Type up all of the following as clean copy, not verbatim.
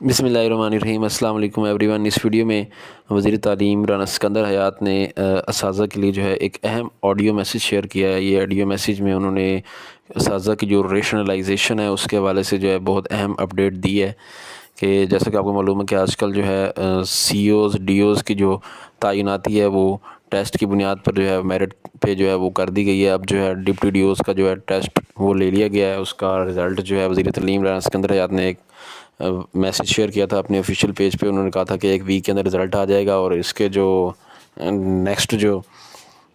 بسم اللہ الرحمن الرحیم۔ السلام علیکم ایوری ون۔ اس ویڈیو میں وزیر تعلیم رانا سکندر حیات نے اساتذہ کے لیے جو ہے ایک اہم آڈیو میسیج شیئر کیا ہے۔ یہ آڈیو میسیج میں انہوں نے اساتذہ کی جو ریشنلائزیشن ہے اس کے حوالے سے جو ہے بہت اہم اپڈیٹ دی ہے کہ جیسا کہ آپ کو معلوم ہے کہ آج کل جو ہے سی اوز ڈی اوز کی جو تعیناتی ہے وہ ٹیسٹ کی بنیاد پر جو ہے میرٹ پہ جو ہے وہ کر دی گئی ہے۔ اب جو ہے ڈپٹی ڈی اوز کا جو ہے ٹیسٹ وہ لے لیا گیا ہے۔ اس کا رزلٹ جو ہے وزیر تعلیم رانا سکندر حیات نے ایک میسیج شیئر کیا تھا اپنے آفیشیل پیج پہ۔ انہوں نے کہا تھا کہ ایک ویک کے اندر رزلٹ آ جائے گا اور اس کے جو نیکسٹ جو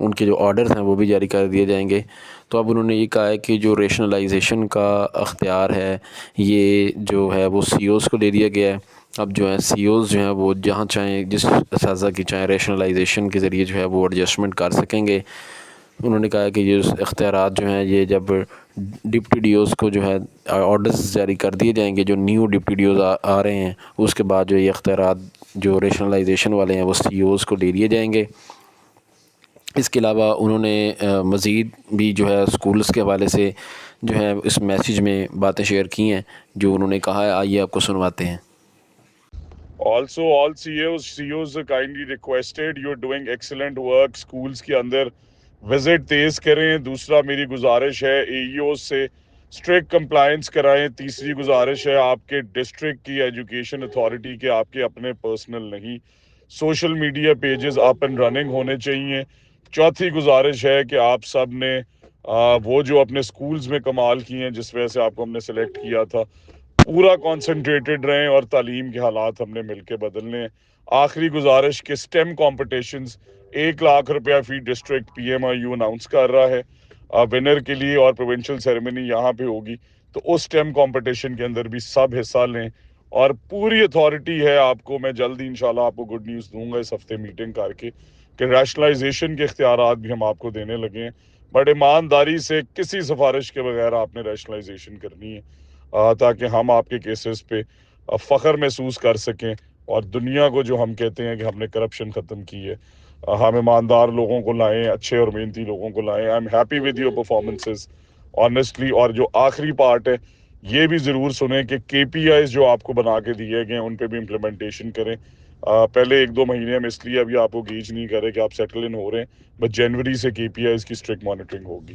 ان کے جو آرڈرز ہیں وہ بھی جاری کر دیے جائیں گے۔ تو اب انہوں نے یہ کہا ہے کہ جو ریشنلائزیشن کا اختیار ہے یہ جو ہے وہ سی اوز کو دے دیا گیا ہے۔ اب جو ہے سی اوز جو ہیں وہ جہاں چاہیں جس اساتذہ کی چاہیں ریشنلائزیشن کے ذریعے جو ہے وہ ایڈجسٹمنٹ کر سکیں گے۔ انہوں نے کہا کہ یہ اختیارات جو ہیں یہ جب ڈپٹی ڈی اوز کو جو ہے آرڈرز جاری کر دیے جائیں گے، جو نیو ڈپٹی ڈی اوز آ رہے ہیں، اس کے بعد جو یہ اختیارات جو ریشنلائزیشن والے ہیں وہ سی اوز کو دے دیے جائیں گے۔ اس کے علاوہ انہوں نے مزید بھی جو ہے اسکولز کے حوالے سے جو ہے اس میسیج میں باتیں شیئر کی ہیں جو انہوں نے کہا ہے۔ آئیے آپ کو سنواتے ہیں۔ Also, all CEOs kindly requested, you're doing excellent work. schools کے اندر وزٹ تیز کریں۔ دوسرا میری گزارش ہے AEOs سے اسٹرکٹ کمپلائنس کرائیں۔ تیسری گزارش ہے آپ کے ڈسٹرکٹ کی ایجوکیشن اتھارٹی کے، آپ کے اپنے پرسنل نہیں، social media pages up and running ہونے چاہیے۔ چوتھی گزارش ہے کہ آپ سب نے وہ جو اپنے سکولز میں کمال کی ہیں جس وجہ سے آپ کو ہم نے سلیکٹ کیا تھا، پورا کانسنٹریٹڈ رہیں اور تعلیم کے حالات ہم نے مل کے بدلنے ہیں۔ آخری گزارش کہ سٹیم کمپٹیشنز 1 لاکھ روپیہ فی ڈسٹرکٹ PMIU اناؤنس کر رہا ہے ونر کے لیے، اور پروونشل سیریمنی یہاں پہ ہوگی، تو اس سٹیم کمپٹیشن کے اندر بھی سب حصہ لیں۔ اور پوری اتھارٹی ہے آپ کو، میں جلدی انشاءاللہ آپ کو گڈ نیوز دوں گا اس ہفتے میٹنگ کر کے کہ ریشنلائزیشن کے اختیارات بھی ہم آپ کو دینے لگے ہیں۔ بڑے ایمانداری سے کسی سفارش کے بغیر آپ نے ریشنلائزیشن کرنی ہے تاکہ ہم آپ کے کیسز پہ فخر محسوس کر سکیں اور دنیا کو جو ہم کہتے ہیں کہ ہم نے کرپشن ختم کی ہے، ہم ایماندار لوگوں کو لائیں، اچھے اور محنتی لوگوں کو لائیں۔ I am happy with your performances honestly. اور جو آخری پارٹ ہے یہ بھی ضرور سنیں کہ KPIs جو آپ کو بنا کے دیے گئے ہیں ان پہ بھی امپلیمنٹیشن کریں۔ پہلے 1-2 مہینے ہم اس لیے ابھی آپ کو گیج نہیں کرے کہ آپ سیٹل ان ہو رہے ہیں، بٹ جنوری سے KPIs کی اسٹرکٹ مانیٹرنگ ہوگی۔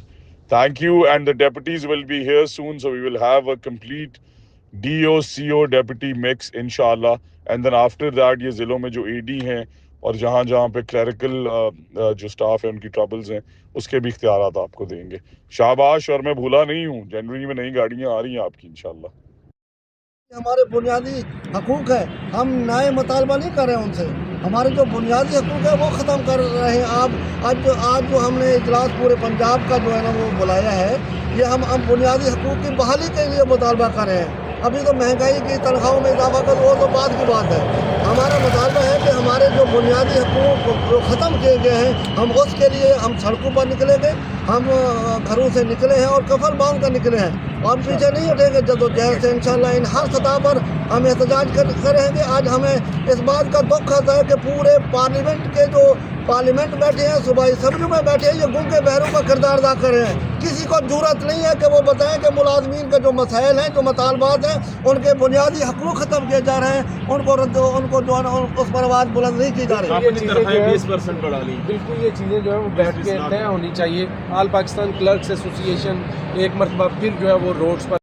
Thank you, and the deputies will be here soon, so we will have a complete DO, CO, deputy mix inshallah. And then after that یہ ضلعوں میں جو AD ہیں اور جہاں جہاں پہ کلیریکل جو سٹاف ہے ان کی ٹربلز ہیں اس کے بھی اختیارات آپ کو دیں گے۔ شاباش، اور میں بھولا نہیں ہوں، جنوری میں نئی گاڑیاں آ رہی ہیں آپ کی انشاءاللہ۔ ہمارے بنیادی حقوق ہے، ہم نئے مطالبہ نہیں کر رہے ہیں ان سے، ہمارے جو بنیادی حقوق ہے وہ ختم کر رہے ہیں آپ۔ آج جو ہم نے اجلاس پورے پنجاب کا جو ہے نا وہ بلایا ہے، یہ ہم بنیادی حقوق کی بحالی کے لیے مطالبہ کر رہے ہیں۔ ابھی تو مہنگائی کی تنخواہوں میں اضافہ کر وہ تو بعد کی بات ہے۔ ہمارا مطالبہ ہے کہ ہمارے جو بنیادی حقوق جو ختم کیے گئے ہیں ہم اس کے لیے ہم سڑکوں پر نکلیں گے، ہم گھروں سے نکلے ہیں اور کفن باندھ کر نکلے ہیں اور پیچھے نہیں ہٹیں گے جدوجہد سے انشاءاللہ۔ ان ہر سطح پر ہم احتجاج کریں گے۔ آج ہمیں اس بات کا دکھ ہوتا ہے کہ پورے پارلیمنٹ بیٹھے ہیں، صوبائی اسمبلیوں میں بیٹھے ہیں، یہ گونگے بہروں کا کردار ادا کر رہے ہیں۔ کسی کو جرأت نہیں ہے کہ وہ بتائیں کہ ملازمین کے جو مسائل ہیں، جو مطالبات ہیں، ان کے بنیادی حقوق ختم کیے جا رہے ہیں، ان کو جو ہے نا اس پر آواز بلند نہیں کی جا رہی۔ یہ چیزیں 20% بڑھا لی، بالکل یہ چیزیں جو ہے وہ بیٹھ کے طے ہونی چاہیے۔ آل پاکستان کلرکس ایسوسی ایشن ایک مرتبہ پھر جو ہے وہ روڈز پر